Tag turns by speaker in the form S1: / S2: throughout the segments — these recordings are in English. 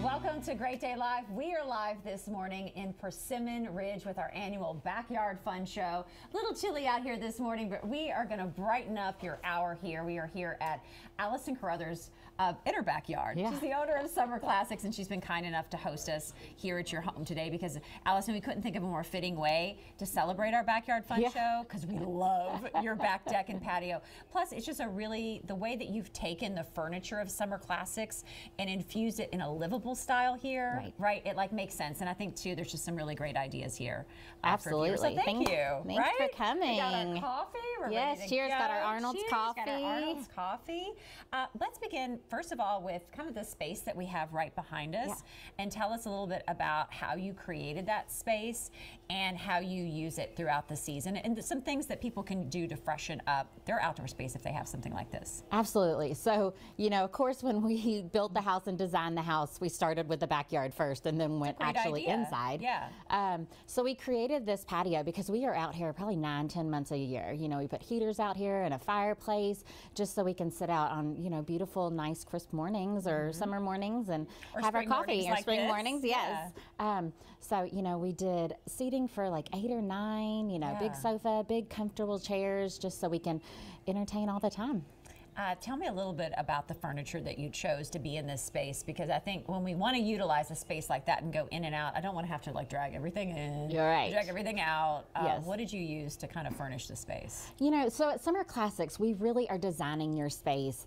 S1: Welcome to Great Day Live. We are live this morning in Persimmon Ridge with our annual Backyard Fun Show. A little chilly out here this morning, but we are going to brighten up your hour here. We are here at Allison Carruthers in her backyard. Yeah. She's the owner of Summer Classics, and she's been kind enough to host us here at your home today because, Allison, we couldn't think of a more fitting way to celebrate our Backyard Fun Show because we love your back deck and patio. Plus, it's just the way that you've taken the furniture of Summer Classics and infused it in a livable style here, right? It like makes sense, and I think too there's just some really great ideas here.
S2: Absolutely.
S1: So thank you.
S2: Thanks for coming.
S1: We got our coffee. We're
S2: yes, cheers. Got our Arnold's coffee.
S1: Got our Arnold's coffee. Let's begin first of all with kind of the space that we have right behind us, and tell us a little bit about how you created that space and how you use it throughout the season, and some things that people can do to freshen up their outdoor space if they have something like this.
S2: Absolutely. So, you know, of course, when we built the house and designed the house, we started with the backyard first and then went actually inside.
S1: Yeah.
S2: So we created this patio because we are out here probably 9-10 months a year. You know, we put heaters out here and a fireplace just so we can sit out on, you know, beautiful, nice, crisp mornings or summer mornings and have our coffee or spring mornings. Yes. So, you know, we did seating for like 8 or 9, you know, big sofa, big comfortable chairs just so we can entertain all the time.
S1: Tell me a little bit about the furniture that you chose to be in this space, because I think when we want to utilize a space like that and go in and out, I don't want to have to like drag everything in, drag everything out. What did you use to kind of furnish the space?
S2: You know, so at Summer Classics, we really are designing your space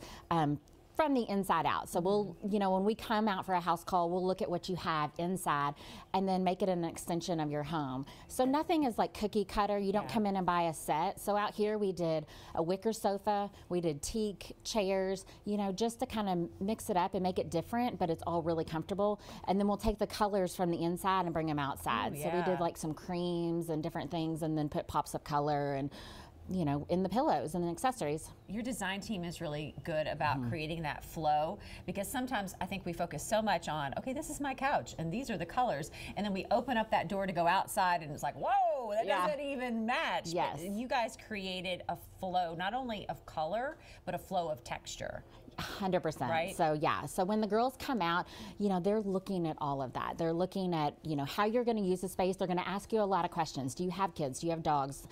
S2: from the inside out. So we'll, you know, when we come out for a house call, we'll look at what you have inside and then make it an extension of your home. So nothing is like cookie cutter. You don't come in and buy a set. So out here we did a wicker sofa, we did teak chairs, you know, just to kind of mix it up and make it different, but it's all really comfortable. And then we'll take the colors from the inside and bring them outside. So we did like some creams and different things and then put pops of color and, you know, in the pillows and the accessories.
S1: Your design team is really good about creating that flow, because sometimes I think we focus so much on, okay, this is my couch and these are the colors, and then we open up that door to go outside and it's like, whoa, that doesn't even match.
S2: Yes.
S1: But you guys created a flow, not only of color, but a flow of texture.
S2: 100%.
S1: Right?
S2: So yeah, so when the girls come out, you know, they're looking at all of that. They're looking at, you know, how you're going to use the space. They're going to ask you a lot of questions. Do you have kids? Do you have dogs?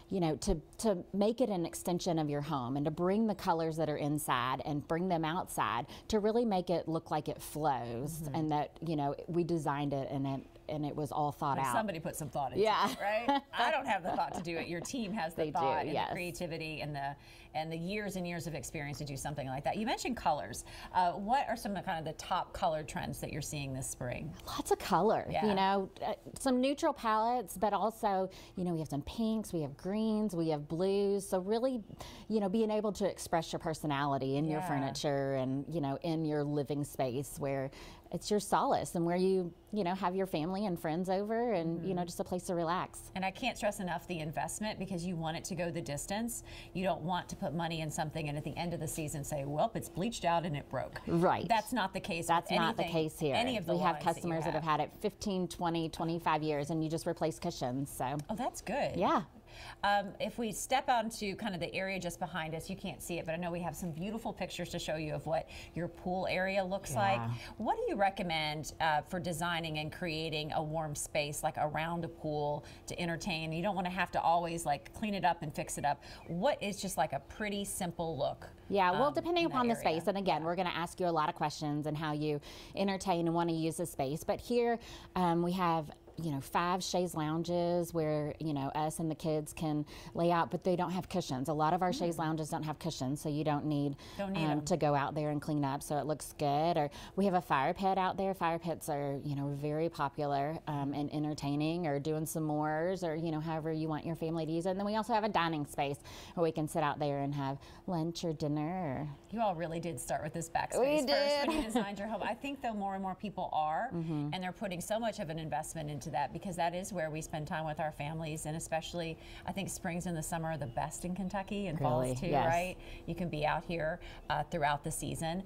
S2: You know, to make it an extension of your home and to bring the colors that are inside and bring them outside to really make it look like it flows and that, you know, we designed it and it was all thought out.
S1: Somebody put some thought into it, right? I don't have the thought to do it. Your team has the thought and the creativity and the years and years of experience to do something like that. You mentioned colors. What are some of kind of the top color trends that you're seeing this spring?
S2: Lots of color, you know, some neutral palettes, but also, you know, we have some pinks, we have greens, we have blues. So really, you know, being able to express your personality in your furniture and, you know, in your living space where it's your solace and where you know, have your family and friends over and, you know, just a place to relax.
S1: And I can't stress enough the investment, because you want it to go the distance. You don't want to put money in something and at the end of the season say, well, it's bleached out and it broke.
S2: Right.
S1: That's not the case.
S2: That's not the case here.
S1: Any of the
S2: we have customers that have had it 15, 20, 25 years and you just replace cushions. So.
S1: Oh, that's good.
S2: Yeah.
S1: If we step onto kind of the area just behind us, you can't see it, but I know we have some beautiful pictures to show you of what your pool area looks like. What do you recommend for designing and creating a warm space like around a pool to entertain? You don't want to have to always like clean it up and fix it up. What is just like a pretty simple look?
S2: Yeah, well, depending upon the space, and again, we're going to ask you a lot of questions and how you entertain and want to use the space. But here we have, you know, 5 chaise lounges where, you know, us and the kids can lay out, but they don't have cushions. A lot of our chaise lounges don't have cushions, so you don't need to go out there and clean up, so it looks good. Or we have a fire pit out there. Fire pits are, you know, very popular and entertaining, or doing s'mores, or, you know, however you want your family to use it. And then we also have a dining space where we can sit out there and have lunch or dinner.
S1: You all really did start with this backspace first when you designed your home. I think though more and more people are, and they're putting so much of an investment into that, because that is where we spend time with our families, and especially I think springs and the summer are the best in Kentucky, and falls too, right? You can be out here throughout the season.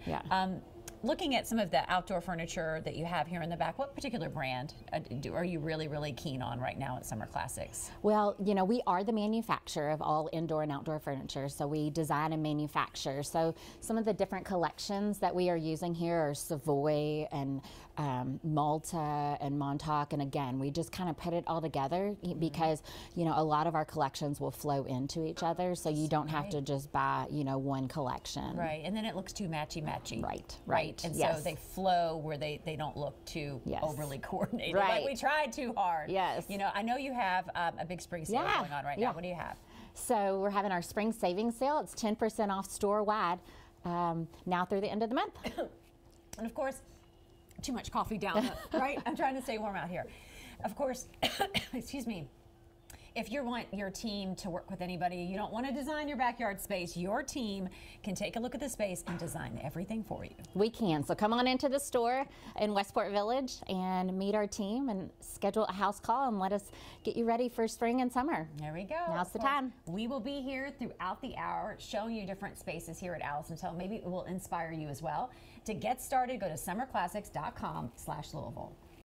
S1: looking at some of the outdoor furniture that you have here in the back, what particular brand are you really, really keen on right now at Summer Classics?
S2: Well, you know, we are the manufacturer of all indoor and outdoor furniture, so we design and manufacture. So some of the different collections that we are using here are Savoy and Malta and Montauk, and again, we just kind of put it all together because, you know, a lot of our collections will flow into each other, so you don't have to just buy, you know, one collection.
S1: Right, and then it looks too matchy-matchy.
S2: Right.
S1: And so they flow where they don't look too overly coordinated. Like we tried too hard.
S2: Yes.
S1: You know, I know you have a big spring sale going on right now. What do you have?
S2: So we're having our spring savings sale. It's 10% off store-wide now through the end of the month.
S1: And of course, too much coffee down, right? I'm trying to stay warm out here. Of course, excuse me. If you want your team to work with anybody, you don't want to design your backyard space, your team can take a look at the space and design everything for you.
S2: We can. So come on into the store in Westport Village and meet our team and schedule a house call and let us get you ready for spring and summer.
S1: There we go.
S2: Now's the time.
S1: We will be here throughout the hour showing you different spaces here at Allison Tell. Maybe it will inspire you as well. To get started, go to summerclassics.com/Louisville.